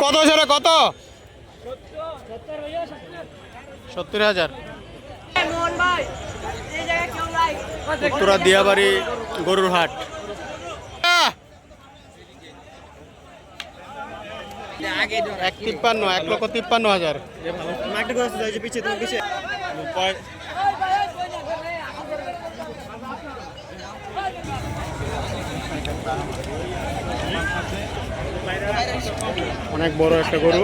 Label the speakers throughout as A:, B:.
A: কত সেটা কত? 70,000। উত্তরা দিয়াবাড়ি গরুর হাট। 1,53,000। অনেক বড় একটা গরু।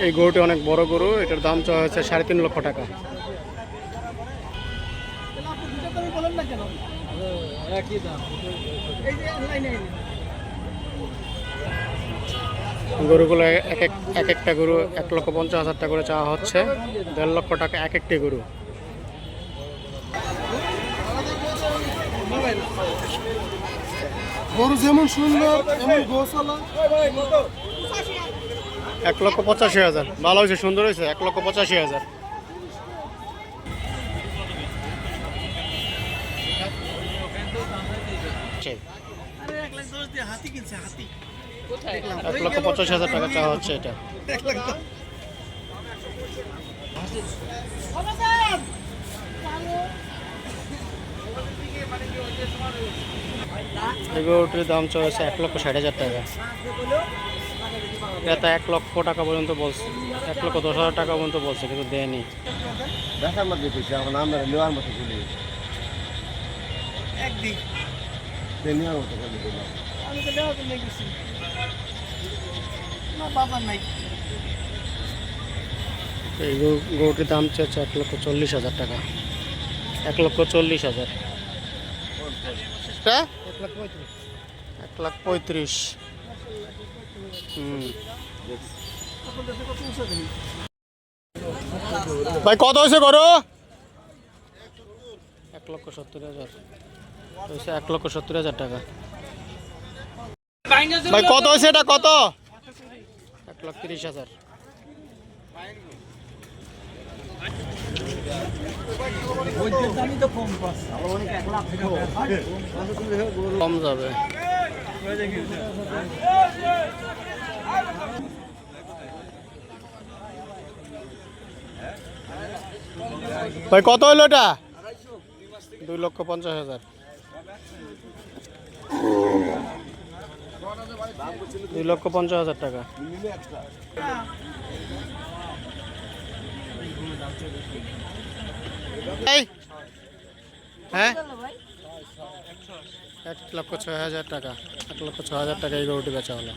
A: এই গরুটি অনেক বড় গরু, এটার দাম চাওয়া হয়েছে 3.5 লক্ষ টাকা। গরুগুলো এক একটা গরু 1,50,000 টাকা করে চাওয়া হচ্ছে। 1.5 লক্ষ টাকা এক একটি গরু।
B: গরু যেমন সুন্দর তেমন গোশালা।
A: 1,85,000। ভালো হয়েছে, সুন্দর হয়েছে। 1,85,000। এক লক্ষ 85,000 টাকা চাওয়া হচ্ছে এটা। এই গরুটির দাম চলেছে 1,60,000 টাকা। এটা 1 লক্ষ টাকা পর্যন্ত বলছে, 1,10,000 টাকা পর্যন্ত বলছে, কিন্তু দেয়নি।
B: দেখার মধ্যে খুশি, এখন আমরা নেওয়ার মতো খুলি
C: একদিন
B: নেওয়ার মতো খুলি দিলাম।
C: আমি তো দেওয়া তো নেই কিছু না, বাজার নাই।
A: এই গরুটির দাম চাচ্ছে 1,40,000 টাকা। 1,40,000। 1,35,000। ভাই কত হয়েছে গরু? 1,70,000 হয়েছে। 1,70,000 টাকা। ভাই কত হয়েছে এটা? কত? 1,30,000। কম যাবে। ভাই কত হলো এটা? 2,50,000। 2,50,000 টাকা। হ্যাঁ, 1,06,000 টাকা। 1,06,000 টাকা এই গরুটি বেচা হলো।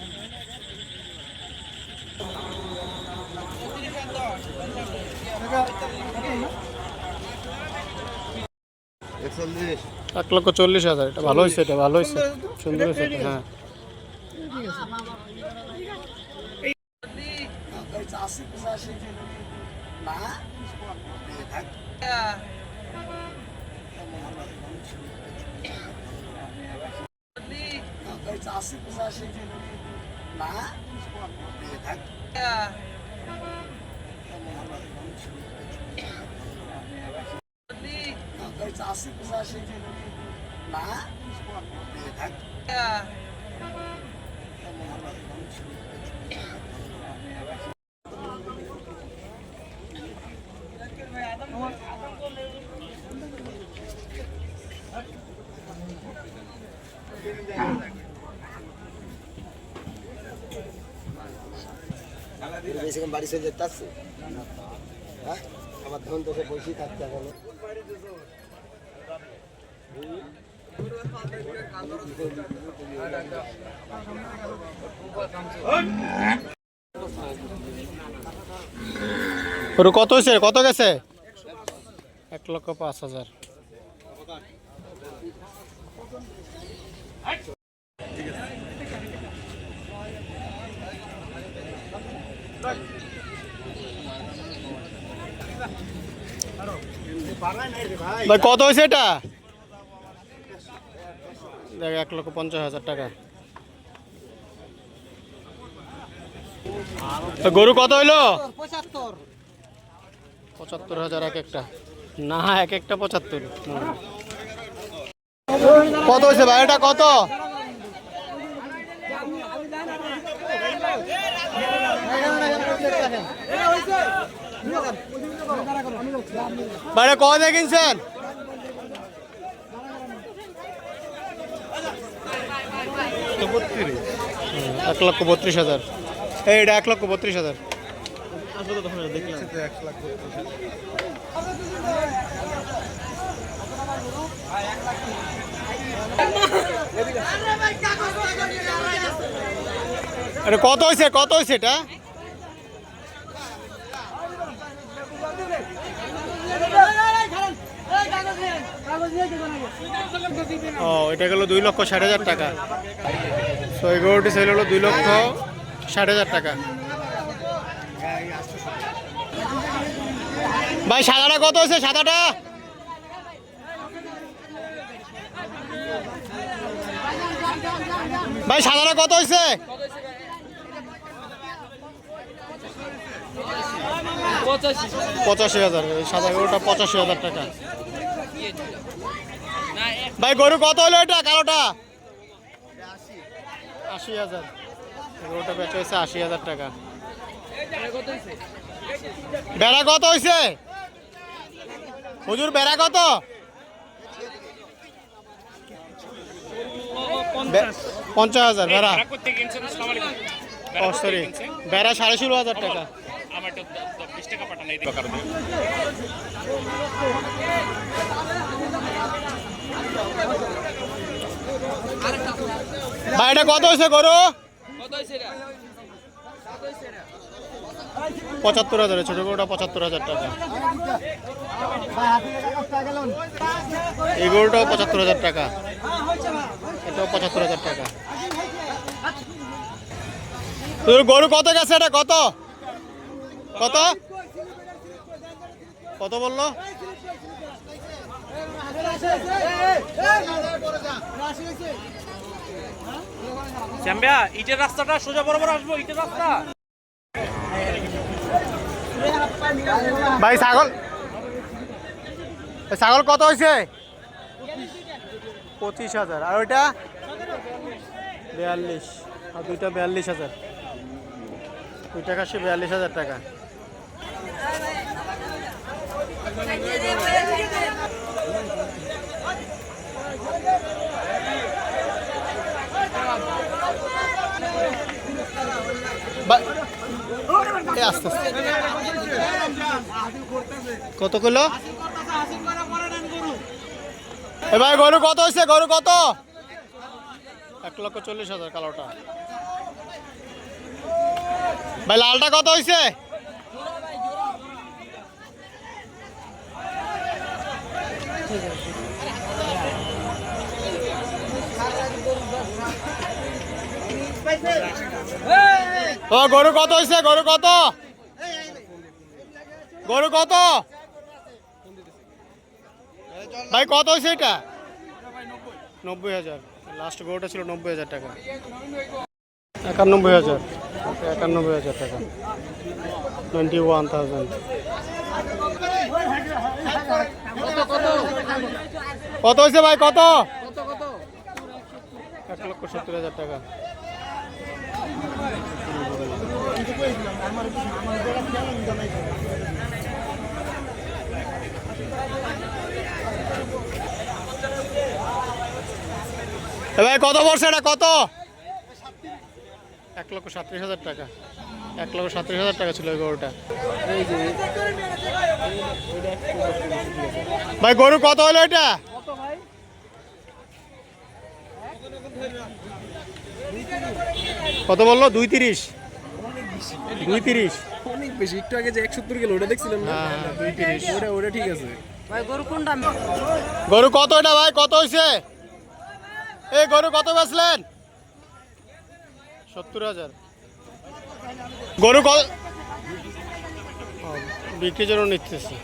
B: একচল্লিশ।
A: 1,40,000। এটা ভালো হয়েছে, এটা ভালো হয়েছে, সুন্দর হয়েছে। হ্যাঁ,
B: বাড়ি চলে যেতে আসছে। হ্যাঁ, আমার ধন তোকে বসেই থাকতে হবে।
A: কত হয়েছে? কত গেছে? 1,05,000। ভাই কত হয়েছে এটা? দেখ 1,50,000 টাকা। তো গরু কত হইলো? 75,000 এক একটা, না এক একটা 75। কত হয়েছে ভাই এটা কত? বাইরে কত দিয়ে কিনছেন? 1,32,000। এইটা 1,32,000। আরে কত হয়েছে কত হয়েছে এটা? ও এটা গেল 2,60,000 টাকা। তো এই গরুটি সেল হলো 2,60,000 টাকা। ভাই সাদাটা কত হয়েছে? সাদাটা ভাই সাদাটা কত হয়েছে? 85,000। এই সাদা গরুটা 85,000 টাকা। ভাই গরু কত হলো এটা কালোটা? 80,000। গরুটা বেচা হয়েছে 80,000 টাকা। বেড়া কত হয়েছে হুজুর? বেড়া কত? 50,000 বেড়া। ও সরি, বেড়া 16,500 টাকা। ভাই এটা কত হয়েছে গরু? 75,000। ছোট গরুটা 75,000 টাকা। এই গরুটাও 75,000 টাকা। এটাও 75,000 টাকা। গরু কত গেছে এটা? কত কত কত বললো?
C: ইটের রাস্তাটা সোজা বরাবর আসবো, ইটের রাস্তা।
A: ভাই ছাগল ছাগল কত হয়েছে? 25,000। আর ওইটা 42। আর দুইটা 42,000। দুইটা কাছে 42,000 টাকা। আস্তে আস্তে কত কিলো? এ ভাই গরু কত হয়েছে? গরু কত? 1,40,000 কালোটা। ভাই লালটা কত হয়েছে? ও গরু কত হয়েছে? গরু কত? গরু কত? ভাই কত হয়েছে এটা? 90,000। লাস্ট গরুটা ছিল 90,000 টাকা। 91,000। 91,000 টাকা। 91,000। কত হয়েছে ভাই? কত? 1,70,000 টাকা। ভাই কত পড়ছে এটা? কত? 1,37,000 টাকা। 1,37,000 টাকা ছিল ওই গরুটা। ভাই গরু কত হলো এটা? কত বললো? 230। 230
C: অনেক বেশি। একটু আগে যে 170 কিলো ওটা দেখছিলাম না?
A: 230।
C: ওটা ঠিক আছে ভাই। গরু কোনটা?
A: গরু কত এটা ভাই? কত হয়েছে? এই গরু কত বেচলেন? 70,000। গরু কত বিক্রির জন্য নিতেছে?